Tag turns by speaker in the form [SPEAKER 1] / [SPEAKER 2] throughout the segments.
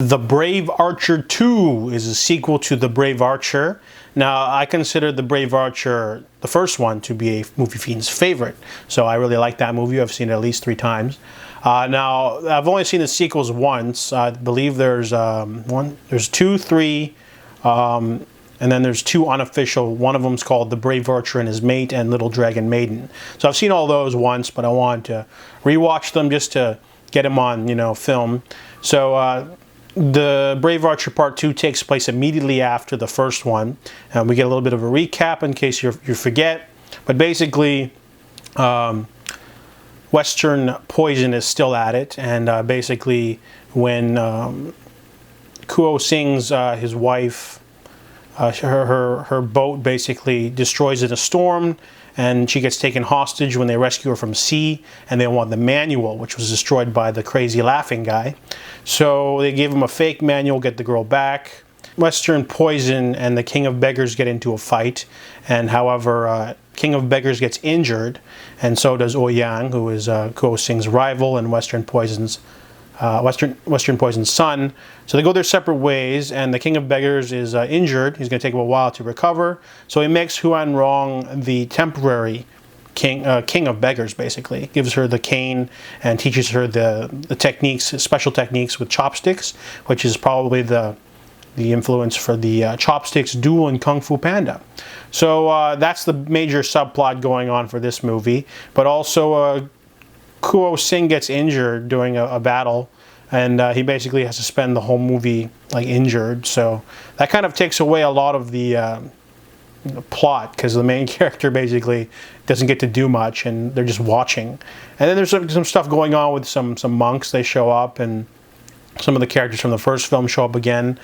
[SPEAKER 1] The Brave Archer 2 is a sequel to The Brave Archer. Now, I consider The Brave Archer, the first one, to be a MovieFiendz favorite. So I really like that movie. I've seen it at least 3 times. Now, I've only seen the sequels once. I believe there's there's 2, 3, and then there's 2 unofficial. One of them's called The Brave Archer and His Mate and Little Dragon Maiden. So I've seen all those once, but I wanted to rewatch them just to get them on, film. So, The Brave Archer Part 2 takes place immediately after the first one. We get a little bit of a recap in case you forget. But basically, Western Poison is still at it. And basically, when Kuo Tsing's his wife, her boat basically destroys in a storm, and she gets taken hostage when they rescue her from sea, and they want the manual, which was destroyed by the crazy laughing guy. So they gave him a fake manual, get the girl back. Western Poison and the King of Beggars get into a fight, and however, King of Beggars gets injured, and so does Ouyang, who is Kuo Tsing's rival and Western Poison's son. So they go their separate ways, and the King of Beggars is injured. He's going to take a while to recover. So he makes Huang Rong the temporary king of beggars, basically. Gives her the cane and teaches her the techniques, special techniques with chopsticks, which is probably the influence for the chopsticks duel in Kung Fu Panda. So that's the major subplot going on for this movie. But also Kuo Tsing gets injured during a battle, and he basically has to spend the whole movie like injured. So that kind of takes away a lot of the plot, because the main character basically doesn't get to do much, and they're just watching. And then there's some stuff going on with some monks. They show up, and some of the characters from the first film show up again.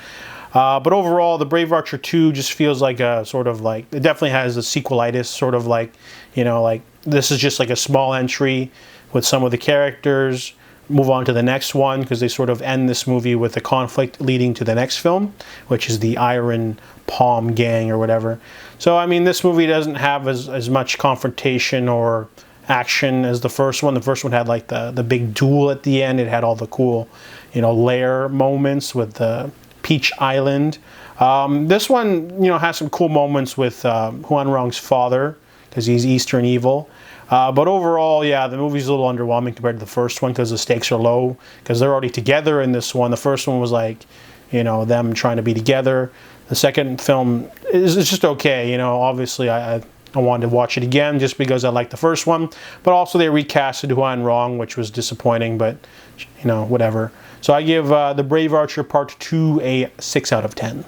[SPEAKER 1] But overall, The Brave Archer 2 just feels like a sort of like, it definitely has a sequelitis, sort of like, like this is just like a small entry with some of the characters, move on to the next one, because they sort of end this movie with a conflict leading to the next film, which is the Iron Palm Gang or whatever. So, I mean, this movie doesn't have as much confrontation or action as the first one. The first one had like the big duel at the end. It had all the cool, lair moments with the Peach Island. This one, has some cool moments with Huang Rong's father, because he's Eastern evil. But overall, yeah, the movie's a little underwhelming compared to the first one, because the stakes are low, because they're already together in this one. The first one was like, them trying to be together. The second film is just okay. Obviously I wanted to watch it again just because I liked the first one. But also they recasted Huang Rong, which was disappointing, but, whatever. So I give The Brave Archer Part 2 a 6 out of 10.